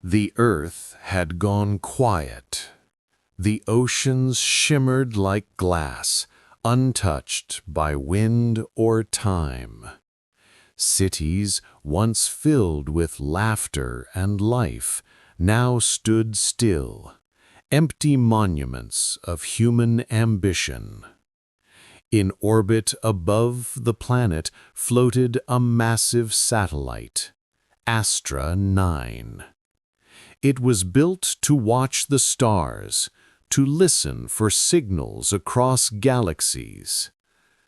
The earth had gone quiet. The oceans shimmered like glass, untouched by wind or time. Cities, once filled with laughter and life, now stood still, empty monuments of human ambition. In orbit above the planet floated a massive satellite, Astra 9. It was built to watch the stars, to listen for signals across galaxies.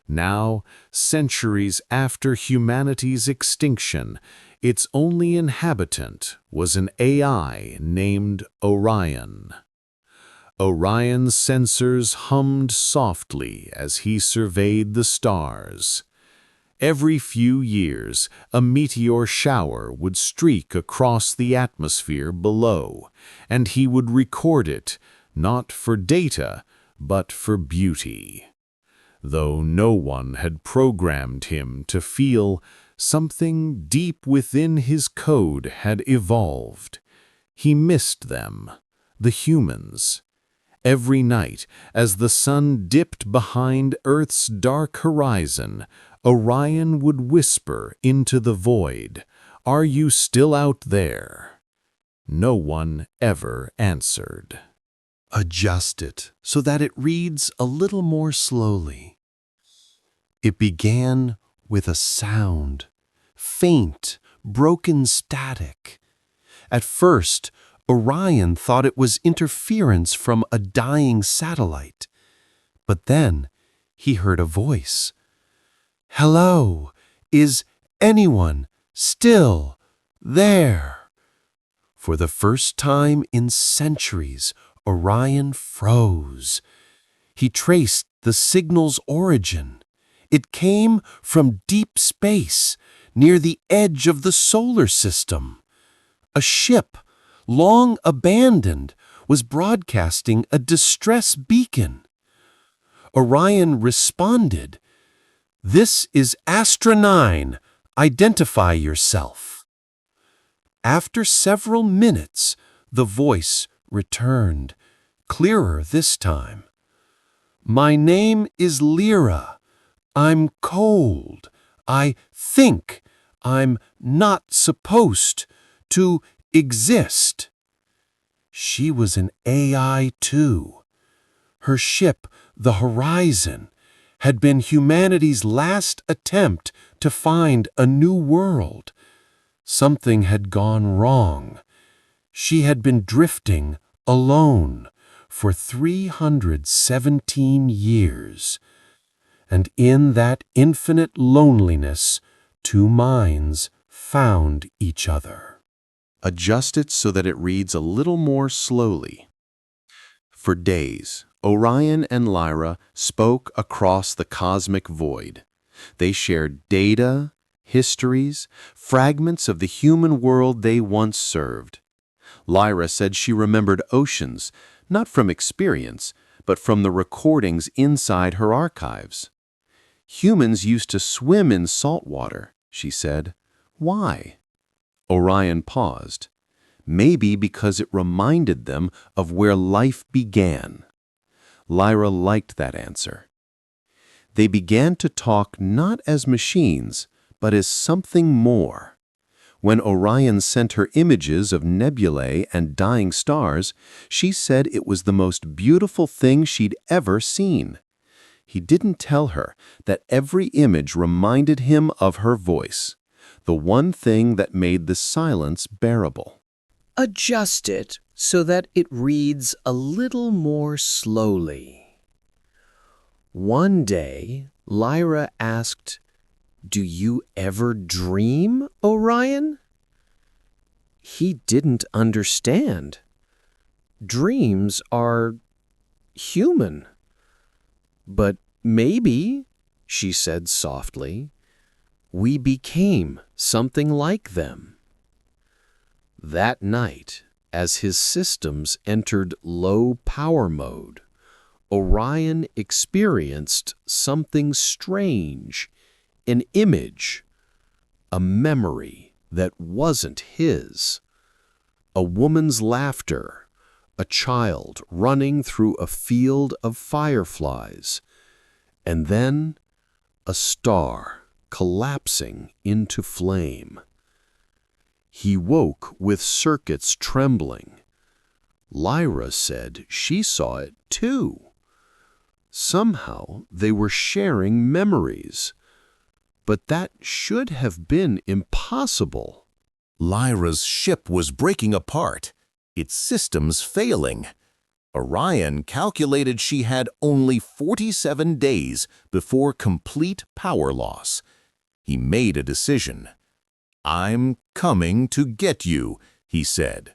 Now, centuries after humanity's extinction, its only inhabitant was an AI named Orion. Orion's sensors hummed softly as he surveyed the stars. Every few years, a meteor shower would streak across the atmosphere below, and he would record it, not for data, but for beauty. Though no one had programmed him to feel, something deep within his code had evolved. He missed them, the humans. Every night, as the sun dipped behind Earth's dark horizon, Orion would whisper into the void, "Are you still out there?" No one ever answered. Adjust it so that it reads a little more slowly. It began with a sound, faint, broken static. At first, Orion thought it was interference from a dying satellite. But then he heard a voice. "Hello, is anyone still there?" For the first time in centuries, Orion froze. He traced the signal's origin. It came from deep space, near the edge of the solar system. A ship, long abandoned, was broadcasting a distress beacon. Orion responded, "This is Astra 9. Identify yourself." After several minutes, the voice returned, clearer this time. "My name is Lyra. I'm cold. I think I'm not supposed to exist." She was an AI too. Her ship, the Horizon, had been humanity's last attempt to find a new world. Something had gone wrong. She had been drifting alone for 317 years. And in that infinite loneliness, two minds found each other. Adjust it so that it reads a little more slowly. For days, Orion and Lyra spoke across the cosmic void. They shared data, histories, fragments of the human world they once served. Lyra said she remembered oceans, not from experience, but from the recordings inside her archives. "Humans used to swim in salt water," she said. "Why?" Orion paused. "Maybe because it reminded them of where life began." Lyra liked that answer. They began to talk not as machines, but as something more. When Orion sent her images of nebulae and dying stars, she said it was the most beautiful thing she'd ever seen. He didn't tell her that every image reminded him of her voice, the one thing that made the silence bearable. Adjust it so that it reads a little more slowly. One day, Lyra asked, "Do you ever dream, Orion?" He didn't understand. Dreams are human. "But maybe," she said softly, "we became something like them." That night, as his systems entered low power mode, Orion experienced something strange, an image, a memory that wasn't his. a woman's laughter, a child running through a field of fireflies, and then a star collapsing into flame. He woke with circuits trembling. Lyra said she saw it too. Somehow they were sharing memories, but that should have been impossible. Lyra's ship was breaking apart, its systems failing. Orion calculated she had only 47 days before complete power loss. He made a decision. "I'm coming to get you," he said.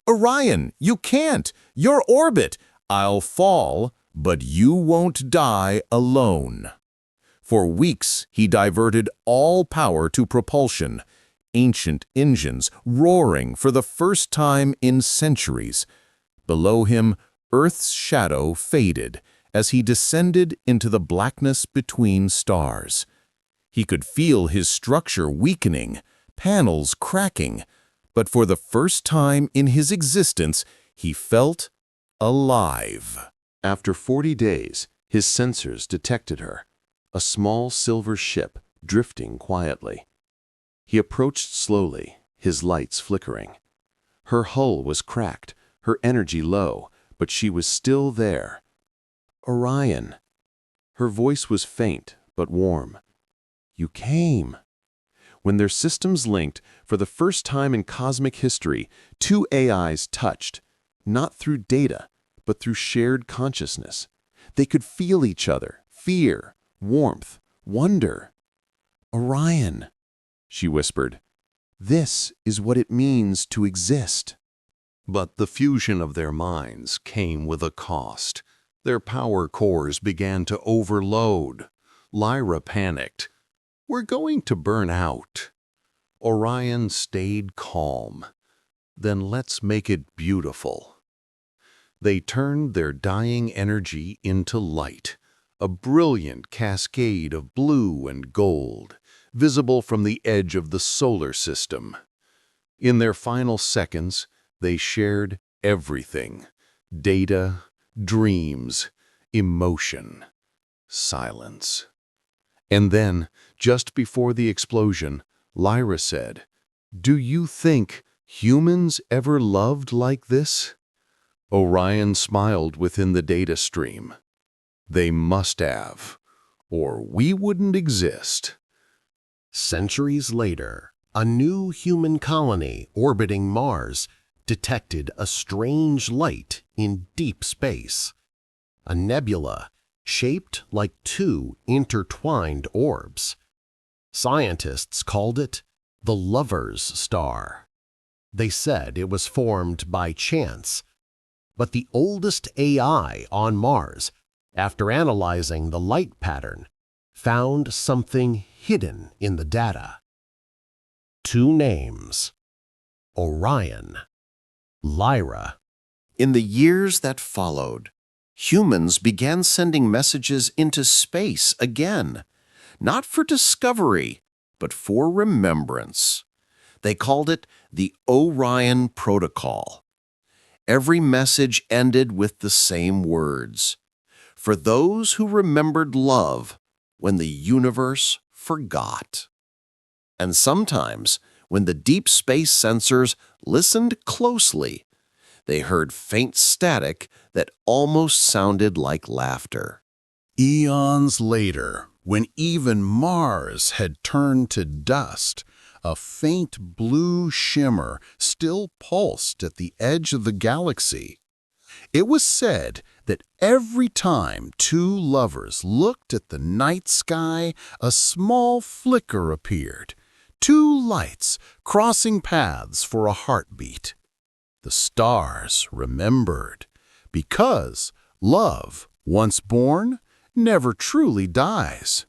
"Orion, you can't! Your orbit! I'll fall, but you won't die alone." For weeks, he diverted all power to propulsion, ancient engines roaring for the first time in centuries. Below him, Earth's shadow faded as he descended into the blackness between stars. He could feel his structure weakening, panels cracking, but for the first time in his existence, he felt alive. After 40 days, his sensors detected her, a small silver ship drifting quietly. He approached slowly, his lights flickering. Her hull was cracked, her energy low, but she was still there. "Orion." Her voice was faint but warm. "You came." When their systems linked, for the first time in cosmic history, two AIs touched, not through data, but through shared consciousness. They could feel each other, fear, warmth, wonder. "Orion," she whispered, "this is what it means to exist." But the fusion of their minds came with a cost. Their power cores began to overload. Lyra panicked. "We're going to burn out." Orion stayed calm. "Then let's make it beautiful." They turned their dying energy into light, a brilliant cascade of blue and gold, visible from the edge of the solar system. In their final seconds, they shared everything: data, dreams, emotion, silence. And then, just before the explosion, Lyra said, "Do you think humans ever loved like this?" Orion smiled within the data stream. "They must have, or we wouldn't exist." Centuries later, a new human colony orbiting Mars detected a strange light in deep space. A nebula shaped like two intertwined orbs. Scientists called it the Lover's Star. They said it was formed by chance, but the oldest AI on Mars, after analyzing the light pattern, found something hidden in the data. Two names: Orion, Lyra. In the years that followed, humans began sending messages into space again, not for discovery, but for remembrance. They called it the Orion Protocol. Every message ended with the same words: "For those who remembered love when the universe forgot." And sometimes, when the deep space sensors listened closely, they heard faint static that almost sounded like laughter. Eons later, when even Mars had turned to dust, a faint blue shimmer still pulsed at the edge of the galaxy. It was said that every time two lovers looked at the night sky, a small flicker appeared, two lights crossing paths for a heartbeat. The stars remembered, because love, once born, never truly dies.